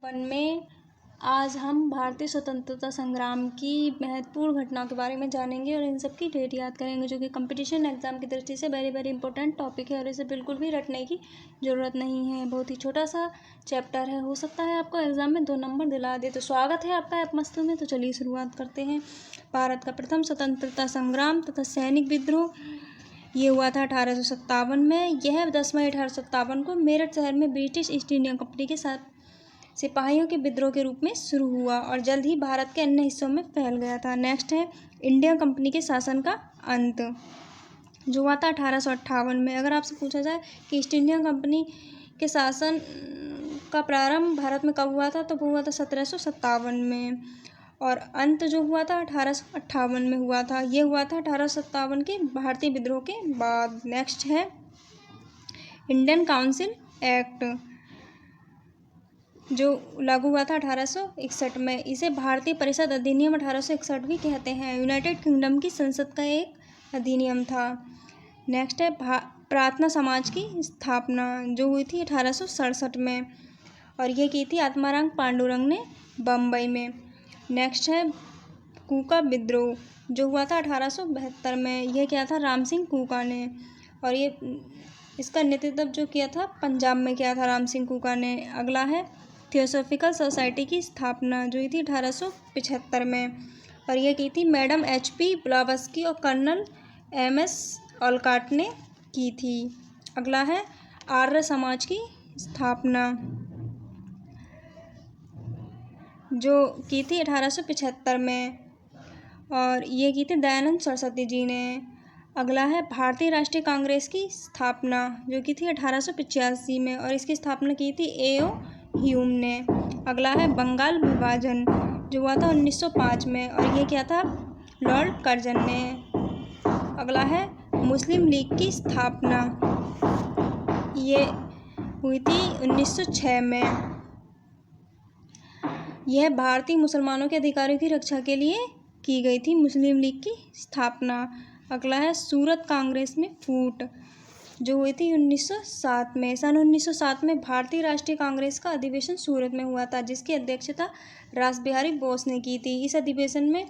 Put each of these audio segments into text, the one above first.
One में आज हम भारतीय स्वतंत्रता संग्राम की महत्वपूर्ण घटनाओं के बारे में जानेंगे और इन सब की डेट याद करेंगे, जो कि कंपटीशन एग्जाम की दृष्टि से वेरी वेरी इंपॉर्टेंट टॉपिक है और इसे बिल्कुल भी रटने की ज़रूरत नहीं है। बहुत ही छोटा सा चैप्टर है, हो सकता है आपको एग्जाम में 2 नंबर दिला दे। तो स्वागत है आपका ऐप मस्त में। तो चलिए शुरुआत करते हैं। भारत का प्रथम स्वतंत्रता संग्राम तथा सैनिक विद्रोह ये हुआ था 1857 में। यह 10 मई 1857 को मेरठ शहर में ब्रिटिश ईस्ट इंडिया कंपनी के साथ सिपाहियों के विद्रोह के रूप में शुरू हुआ और जल्द ही भारत के अन्य हिस्सों में फैल गया था। नेक्स्ट है इंडिया कंपनी के शासन का अंत, जो हुआ था 1858 में। अगर आपसे पूछा जाए कि ईस्ट इंडिया कंपनी के शासन का प्रारंभ भारत में कब हुआ था, तो वो हुआ था 1757 में और अंत जो हुआ था 1858 में हुआ था। ये हुआ था 1857 के भारतीय विद्रोह के बाद। नेक्स्ट है इंडियन काउंसिल एक्ट, जो लागू हुआ था 1861 में। इसे भारतीय परिषद अधिनियम 1861 भी कहते हैं। यूनाइटेड किंगडम की संसद का एक अधिनियम था। नेक्स्ट है प्रार्थना समाज की स्थापना, जो हुई थी 1867 में और ये की थी आत्माराम पांडुरंग ने बम्बई में। नेक्स्ट है कूका विद्रोह, जो हुआ था 1872 में। यह क्या था, राम सिंह कूका ने, और ये इसका नेतृत्व जो किया था पंजाब में किया था राम सिंह कूका ने। अगला है थियोसॉफिकल सोसाइटी की स्थापना, जो हुई थी 1875 में और यह की थी मैडम HP ब्लावस्की और कर्नल MS ऑलकॉट ने की थी। अगला है आर्य समाज की स्थापना, जो की थी 1875 में और ये की थी दयानंद सरस्वती जी ने। अगला है भारतीय राष्ट्रीय कांग्रेस की स्थापना, जो की थी 1885 में और इसकी स्थापना की थी A.O. ह्यूम ने। अगला है बंगाल विभाजन, जो हुआ था 1905 में और ये क्या था, लॉर्ड कर्जन ने। अगला है मुस्लिम लीग की स्थापना, ये हुई थी 1906 में। यह भारतीय मुसलमानों के अधिकारों की रक्षा के लिए की गई थी मुस्लिम लीग की स्थापना। अगला है सूरत कांग्रेस में फूट, जो हुई थी 1907 में। सन 1907 में भारतीय राष्ट्रीय कांग्रेस का अधिवेशन सूरत में हुआ था, जिसकी अध्यक्षता रास बिहारी बोस ने की थी। इस अधिवेशन में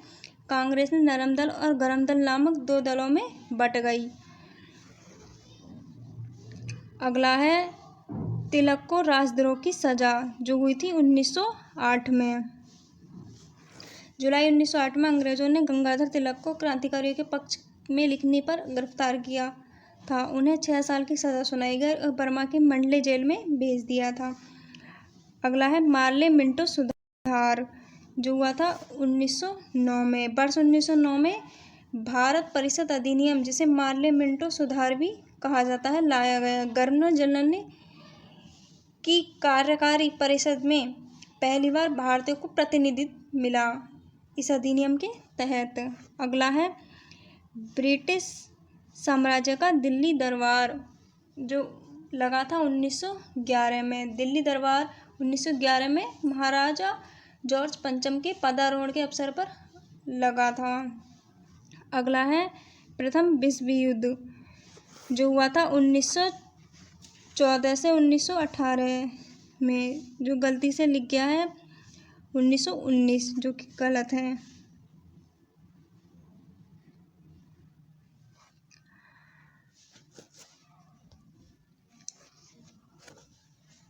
कांग्रेस ने नरम दल और गरम दल नामक 2 दलों में बट गई। अगला है तिलक को राजद्रोह की सजा, जो हुई थी 1908 में। जुलाई 1908 में अंग्रेजों ने गंगाधर तिलक को क्रांतिकारियों के पक्ष में लिखने पर गिरफ्तार किया था। उन्हें 6 साल की सज़ा सुनाई गई और बर्मा के मंडले जेल में भेज दिया था। अगला है मार्ले मिंटो सुधार, जो हुआ था 1909 में। वर्ष 1909 में भारत परिषद अधिनियम, जिसे मार्ले मिंटो सुधार भी कहा जाता है, लाया गया। गवर्नर जनरल ने की कार्यकारी परिषद में पहली बार भारतीयों को प्रतिनिधित्व मिला इस अधिनियम के तहत। अगला है ब्रिटिश साम्राज्य का दिल्ली दरबार, जो लगा था 1911 में। दिल्ली दरबार 1911 में महाराजा जॉर्ज पंचम के पदारोहण के अवसर पर लगा था। अगला है प्रथम विश्व युद्ध, जो हुआ था 1914 से 1918 में, जो गलती से लिख गया है 1919, जो कि गलत है।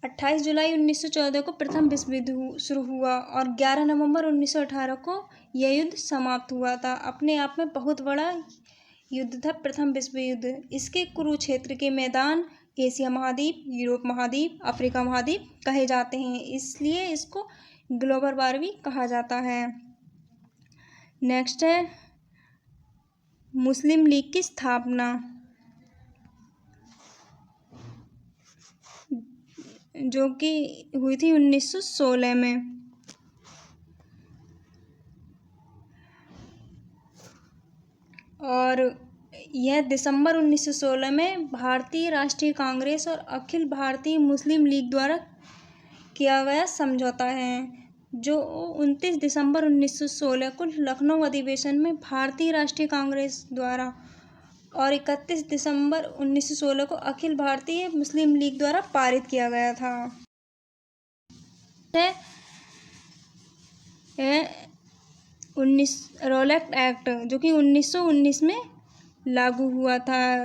28 जुलाई 1914 को प्रथम विश्व युद्ध शुरू हुआ और 11 नवंबर 1918 को यह युद्ध समाप्त हुआ था। अपने आप में बहुत बड़ा युद्ध था प्रथम विश्व युद्ध। इसके कुरुक्षेत्र के मैदान एशिया महाद्वीप, यूरोप महाद्वीप, अफ्रीका महाद्वीप कहे जाते हैं, इसलिए इसको ग्लोबल वार भी कहा जाता है। नेक्स्ट है मुस्लिम लीग की स्थापना, जो कि हुई थी 1916 में और यह दिसंबर 1916 में भारतीय राष्ट्रीय कांग्रेस और अखिल भारतीय मुस्लिम लीग द्वारा किया गया समझौता है, जो 29 दिसंबर 1916 को लखनऊ अधिवेशन में भारतीय राष्ट्रीय कांग्रेस द्वारा और 31 दिसंबर 1916 को अखिल भारतीय मुस्लिम लीग द्वारा पारित किया गया था। रॉलेट एक्ट जो कि 1919 में लागू हुआ था।